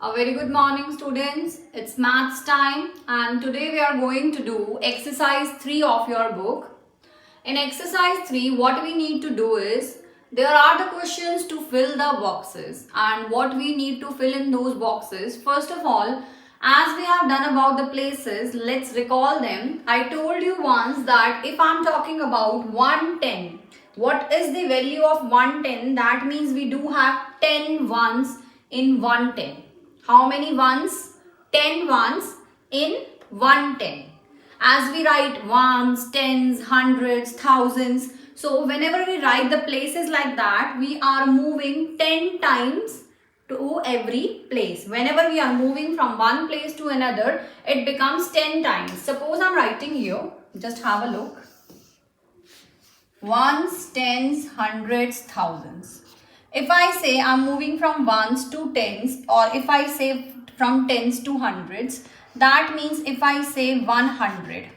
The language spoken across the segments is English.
A very good morning, students. It's maths time and today we are going to do exercise 3 of your book. In exercise 3, what we need to do is there are the questions to fill the boxes, and what we need to fill in those boxes. First of all, as we have done about the places, let's recall them. I told you once that if I'm talking about 110, what is the value of 110? That means we do have 10 ones in 110. How many ones? 10 ones in 110. As we write ones, tens, hundreds, thousands. So whenever we write the places like that, we are moving 10 times to every place. Whenever we are moving from one place to another, it becomes 10 times. Suppose I'm writing here. Just have a look. Ones, tens, hundreds, thousands. If I say I'm moving from ones to tens, or if I say from tens to hundreds, that means if I say 100.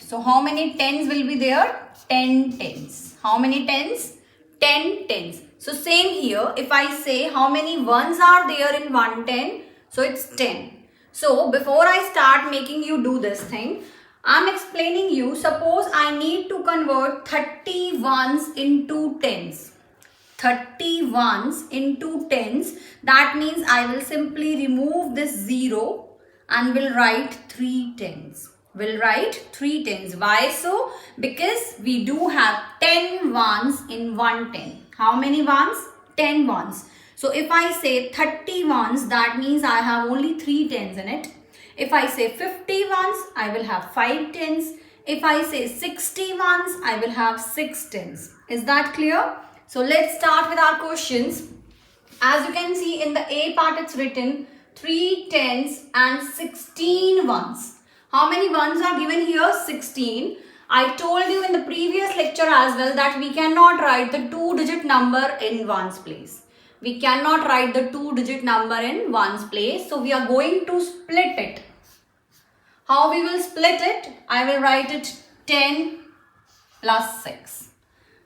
So how many tens will be there? 10 tens. How many tens? 10 tens. So same here, if I say how many ones are there in 110, so it's 10. So before I start making you do this thing, I'm explaining you, suppose I need to convert 30 ones into tens. 30 ones into tens, that means I will simply remove this 0 and will write 3 tens. Will write 3 tens. Why so? Because we do have 10 ones in 110. How many ones? 10 ones. So if I say 30 ones, that means I have only 3 tens in it. If I say 50 ones, I will have 5 tens. If I say 60 ones, I will have 6 tens. Is that clear? So let's start with our questions. As you can see in the A part, it's written 3 tens and 16 ones. How many ones are given here? 16. I told you in the previous lecture as well that we cannot write the 2-digit number in ones place. We cannot write the 2-digit number in ones place. So we are going to split it. How we will split it? I will write it 10 plus 6.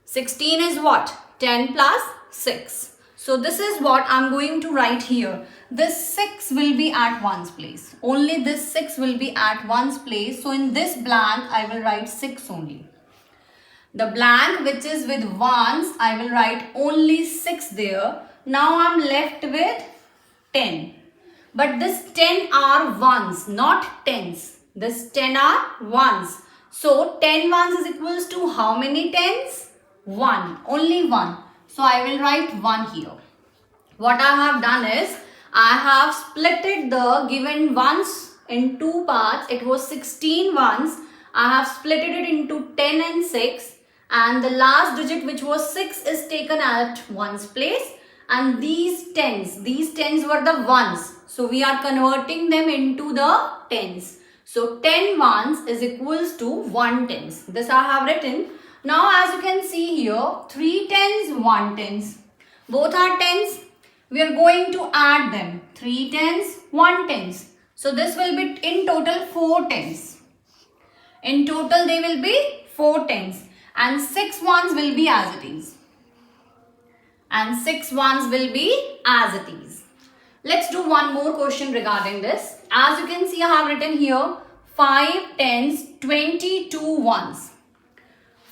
16 is what? 10 plus 6. So this is what I'm going to write here. This 6 will be at ones place. Only this 6 will be at ones place. So in this blank, I will write 6 only. The blank which is with ones, I will write only 6 there. Now I'm left with 10. But this 10 are ones, not tens. This 10 are ones. So 10 ones is equals to how many tens? 1. Only 1. So I will write 1 here. What I have done is, I have splitted the given ones in 2 parts. It was 16 ones. I have splitted it into 10 and 6. And the last digit, which was 6, is taken at ones place. And these tens were the ones. So we are converting them into the tens. So 10 ones is equals to 1 tens. This I have written. Now as you can see here, 3 tens, 1 tens. Both are tens. We are going to add them. 3 tens, 1 tens. So this will be in total 4 tens. In total they will be 4 tens. And 6 ones will be as it is. And 6 ones will be as it is. Let's do one more question regarding this. As you can see, I have written here 5 tens, 22 ones.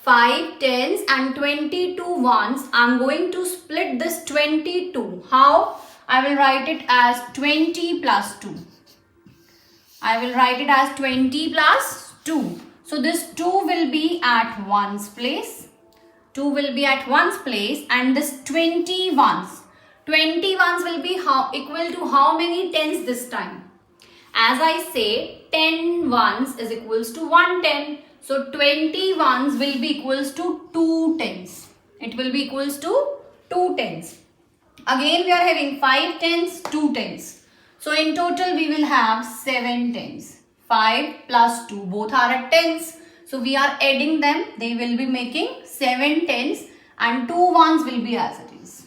5 tens and 22 ones. I'm going to split this 22. How? I will write it as 20 plus 2. I will write it as 20 plus 2. So this 2 will be at ones place. 2 will be at ones place, and this 20 ones. 20 ones will be equal to how many tens this time? As I say, 10 ones is equals to 110. So 20 ones will be equals to 2 tens. It will be equals to 2 tens. Again we are having 5 tens, 2 tens. So in total we will have 7 tens. 5 plus 2, both are at tens. So we are adding them. They will be making 7 tens, and 2 ones will be as it is.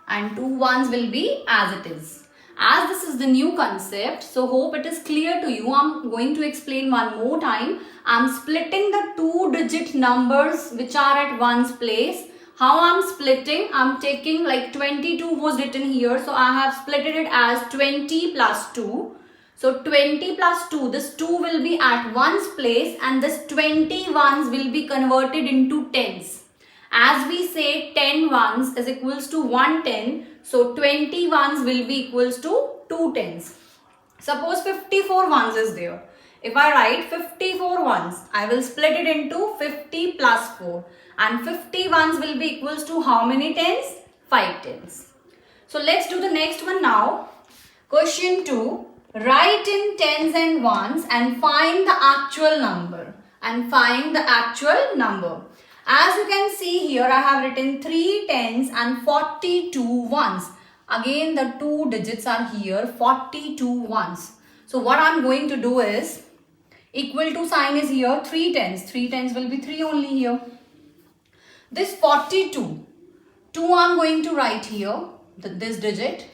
And 2 ones will be as it is. As this is the new concept, so hope it is clear to you. I'm going to explain one more time. I'm splitting the 2-digit numbers which are at ones place. How I'm splitting? I'm taking like 22 was written here. So I have split it as 20 plus 2. So 20 plus 2, this 2 will be at ones place and this 20 ones will be converted into tens. As we say 10 ones is equals to 1 10. So 20 ones will be equals to 2 tens. Suppose 54 ones is there. If I write 54 ones, I will split it into 50 plus 4. And 50 ones will be equals to how many tens? 5 tens. So let's do the next one now. Question 2. Write in tens and ones and find the actual number. As you can see here, I have written 3 tens and 42 ones. Again, the 2 digits are here, 42 ones. So what I am going to do is, equal to sign is here, 3 tens. 3 tens will be 3 only here. This 42, 2 I am going to write here, this digit.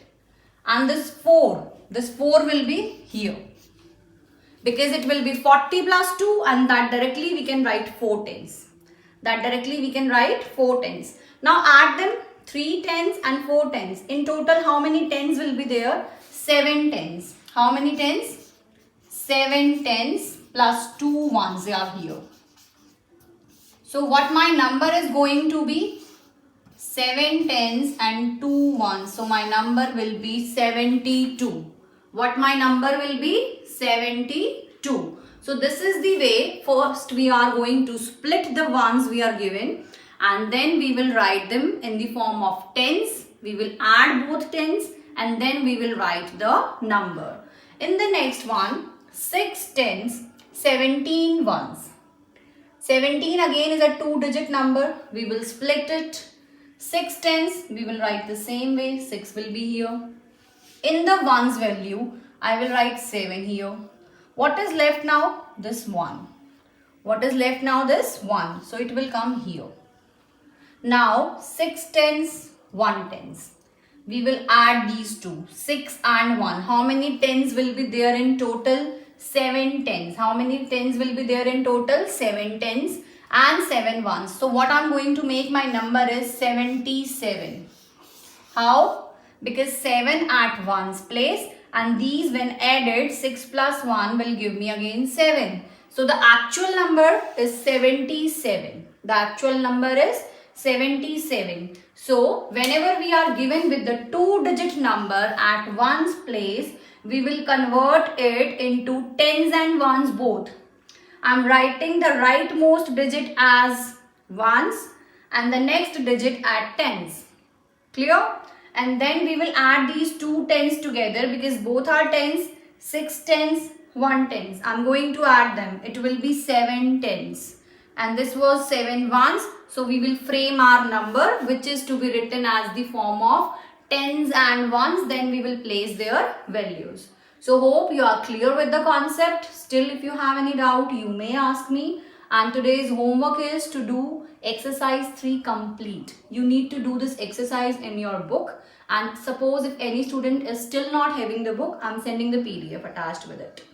And this 4 will be here. Because it will be 40 plus 2 and that directly we can write 4 tens. Now add them, 3 tens and 4 tens. In total, how many tens will be there? 7 tens. How many tens? 7 tens plus 2 ones are here. So what my number is going to be? 7 tens and 2 ones. So my number will be 72. What my number will be? 72. So this is the way. First we are going to split the ones we are given and then we will write them in the form of tens. We will add both tens and then we will write the number. In the next one, 6 tens, 17 ones. 17 again is a 2-digit number. We will split it. 6 tens, we will write the same way. 6 will be here. In the ones value, I will write 7 here. What is left now? This 1. What is left now? This 1. So it will come here. Now 6 tens, 1 tens. We will add these two. 6 and 1. How many tens will be there in total? 7 tens. How many tens will be there in total? 7 tens and 7 ones. So what I am going to make my number is 77. How? Because 7 at ones place and these when added 6 plus 1 will give me again 7. So the actual number is 77. The actual number is 77. So whenever we are given with the 2-digit number at ones place, we will convert it into tens and ones both. I am writing the rightmost digit as ones and the next digit at tens. Clear? And then we will add these two tens together because both are tens. 6 tens, 1 tens. I am going to add them. It will be 7 tens. And this was 7 ones. So we will frame our number which is to be written as the form of tens and ones. Then we will place their values. So hope you are clear with the concept. Still if you have any doubt you may ask me. And today's homework is to do exercise 3 complete. You need to do this exercise in your book. And suppose if any student is still not having the book, I am sending the PDF attached with it.